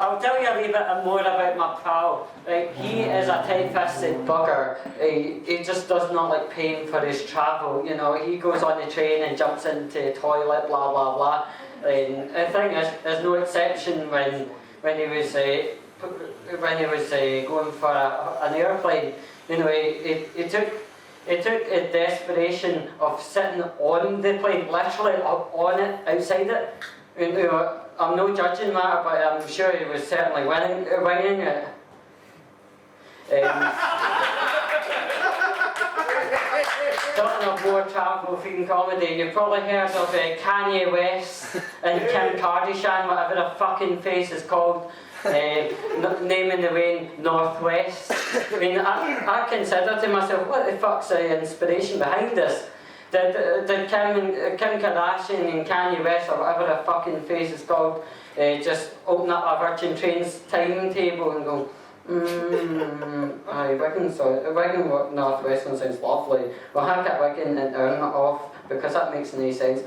I'll tell you a wee bit more about my pal. Right, he is a tight-fisted bugger. He just does not like paying for his travel. You know, he goes on the train and jumps into the toilet, blah blah blah. And the thing is, there's no exception when he was going for an airplane. You know, he took a desperation of sitting on the plane, literally on it, outside it. You know, I'm no judging that, but I'm sure he was certainly winging it. Talking of more travel-themed comedy, you've probably heard of Kanye West and Kim Kardashian, whatever the fucking face is called, naming the rain Northwest. I mean, I consider to myself, what the fuck's the inspiration behind this? Did Kim Kardashian and Kanye West, or whatever the fucking face is called, just open up a Virgin Trains timetable and go, aye, Wigan Northwest one sounds lovely. We'll hack at Wigan and earn it off because that makes no sense.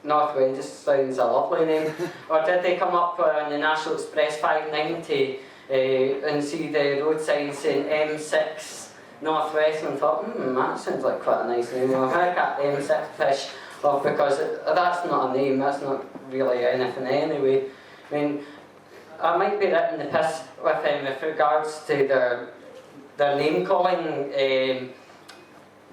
Northwest just sounds a lovely name. Or did they come up on the National Express 590 and see the road sign saying M6 Northwest and thought, that sounds like quite a nice name. We'll hack at the M6 fish off because that's not a name, that's not really anything anyway. I mean, I might be ripping the piss with regards to their name calling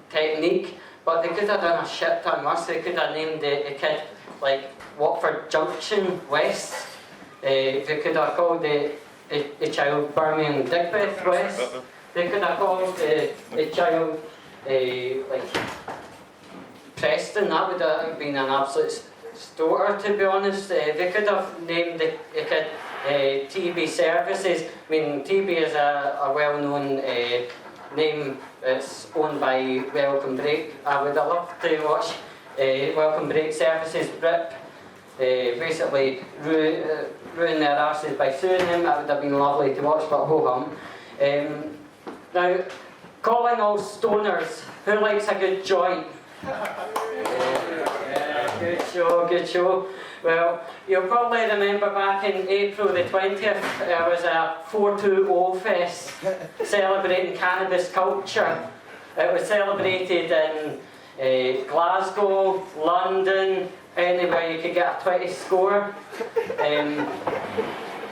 technique, but they could have done a shit ton worse. They could have named the kid like Watford Junction West. They could have called the child Birmingham Digbeth West. They could have called the child like Preston. That would have been an absolute stoter, to be honest. They could have named the kid TB Services. I mean, TB is a well-known name. It's owned by Welcome Break. I would have loved to watch Welcome Break Services rip, basically ruin their arses by suing them. That would have been lovely to watch, but ho-hum. Now, calling all stoners, who likes a good joint? Good show. Well, you'll probably remember back in April the 20th, there was a 420 Fest celebrating cannabis culture. It was celebrated in Glasgow, London, anywhere you could get a 20 score.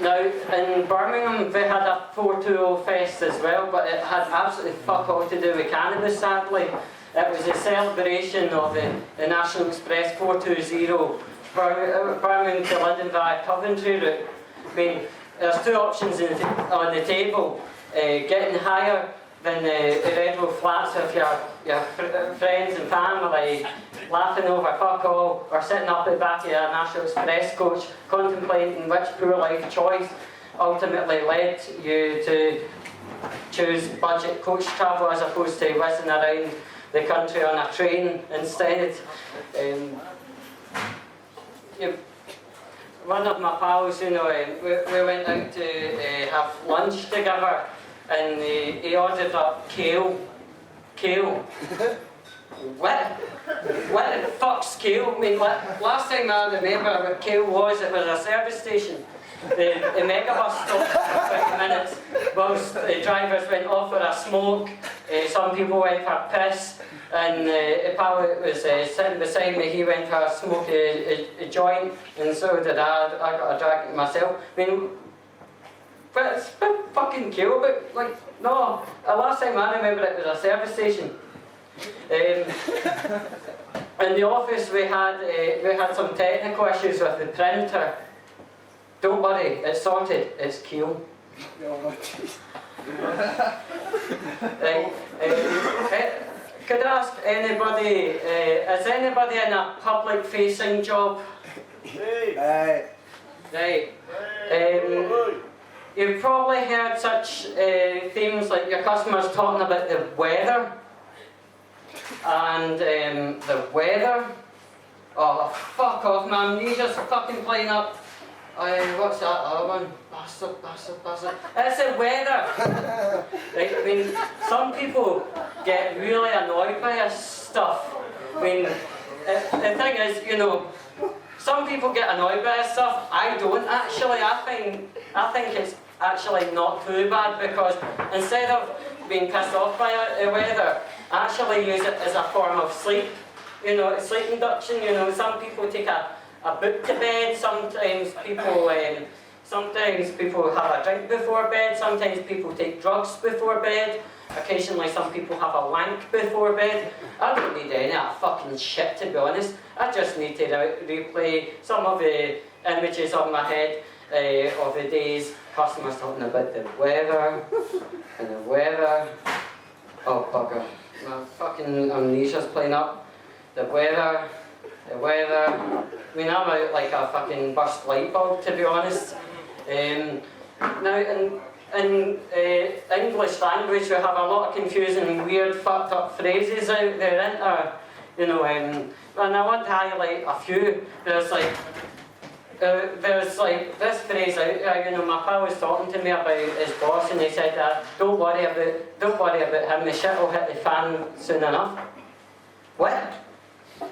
Now, in Birmingham, they had a 420 Fest as well, but it had absolutely fuck all to do with cannabis, sadly. It was a celebration of the National Express 420 Birmingham to London via Coventry route. I mean, there's two options on the table. Getting higher than the Red Roof Flats with your friends and family, laughing over fuck all, or sitting up at the back of a National Express coach, contemplating which poor life choice ultimately led you to choose budget coach travel as opposed to whizzing around the country on a train instead. One of my pals, you know, we went out to have lunch together, and he ordered up kale. Kale? What the fuck's kale? I mean, last time I remember what kale was, it was a service station. The megabus stopped for 20 minutes whilst the drivers went off for a smoke. Some people went for a piss, and a pal was sitting beside me. He went for a smoke a joint, and so did I. I got a drag myself. I mean, but it's a bit fucking kale, but like, no. The last time I remember it was a service station. In the office we had some technical issues with the printer. Don't worry, it's sorted. It's kale. Could I ask anybody? Is anybody in a public-facing job? Right. You've probably heard such themes like your customers talking about the weather. And the weather? Oh, fuck off, my amnesia's fucking playing up. What's that other one? Bastard. It's the weather! Right, I mean, some people get really annoyed by this stuff. I mean, the thing is, you know, some people get annoyed by this stuff. I don't actually. I think it's actually not too bad because instead of being pissed off by the weather, I actually use it as a form of sleep. You know, sleep induction. You know, some people take a book to bed. Sometimes people have a drink before bed. Sometimes people take drugs before bed. Occasionally some people have a wank before bed. I don't need any of that fucking shit, to be honest. I just need to replay some of the images on my head of the days customers talking about the weather and the weather. Oh bugger, my fucking amnesia's playing up. The weather. I mean, I'm out like a fucking burst light bulb, to be honest. Now, in English language, we have a lot of confusing, weird, fucked up phrases out there, isn't there? You know, and I want to highlight a few. There's like this phrase out there. You know, my pal was talking to me about his boss, and he said, "Don't worry about him. The shit will hit the fan soon enough." What?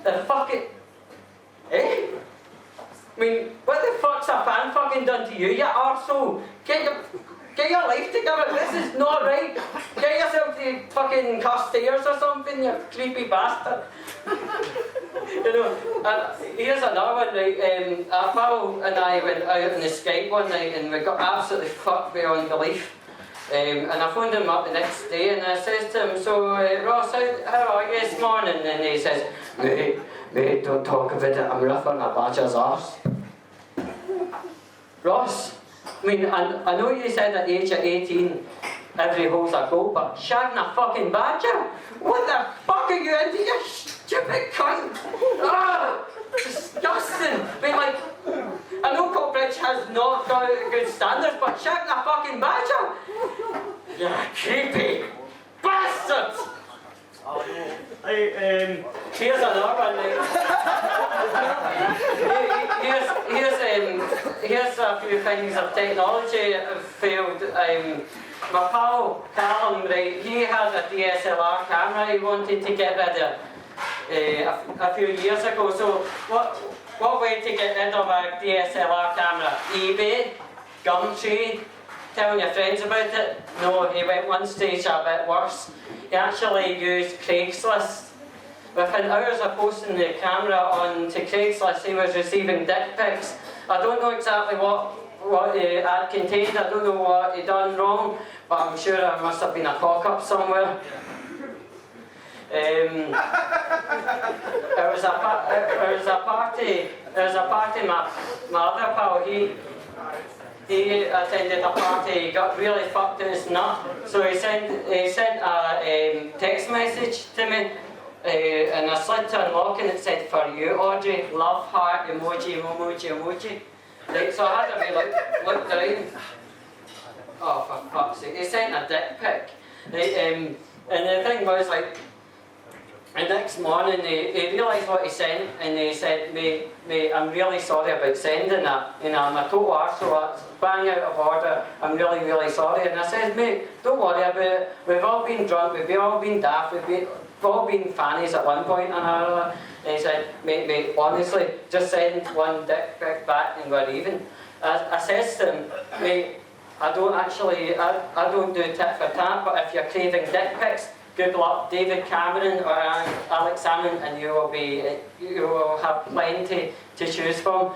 The fuck it? Eh? I mean, what the fuck's a fan fucking done to you, you arsehole? Get your life together, this is not right. Get yourself to fucking Carstairs or something, you creepy bastard. You know, here's another one, right? Our pal and I went out on the Skype one night and we got absolutely fucked beyond belief. And I phoned him up the next day and I says to him, "So Ross, how are you this morning?" And he says, Mate, don't talk about it, I'm rough on a badger's arse. Ross, I mean, I know you said at the age of 18, every hole's a goal, but shagging a fucking badger? What the fuck are you into, you stupid cunt? Ah, disgusting. I mean, like, I know Cockbridge has not got good standards, but shagging a fucking badger? You creepy bastard! Here's another one. Here's a few things of technology that have failed. My pal Callum, right, he had a DSLR camera he wanted to get rid of a few years ago. So what way to get rid of a DSLR camera? eBay, Gumtree, telling your friends about it? No, he went one stage a bit worse. He actually used Craigslist. Within hours of posting the camera onto Craigslist, he was receiving dick pics. I don't know exactly what the ad contained, I don't know what he done wrong, but I'm sure there must have been a cock-up somewhere. There was a party, my other pal, he attended a party, he got really fucked in his nut, so he sent a text message to me, and I slid to unlock and it said, "For you, Audrey, love heart, emoji." Right, so I had to look down. Oh, for fuck's sake, he sent a dick pic. Right, and the thing was, like, the next morning he realised what he sent and he said, mate, I'm really sorry about sending that. You know, I'm a total arsehole, that's bang out of order, I'm really sorry. And I said, mate, don't worry about it, we've all been drunk, we've all been daft, we've all been fannies at one point or another. And he said, mate, honestly, just send one dick pic back and we're even. I says to him, mate, I don't do tit for tat, but if you're craving dick pics, Google up David Cameron or Alex Salmon and you will have plenty to choose from.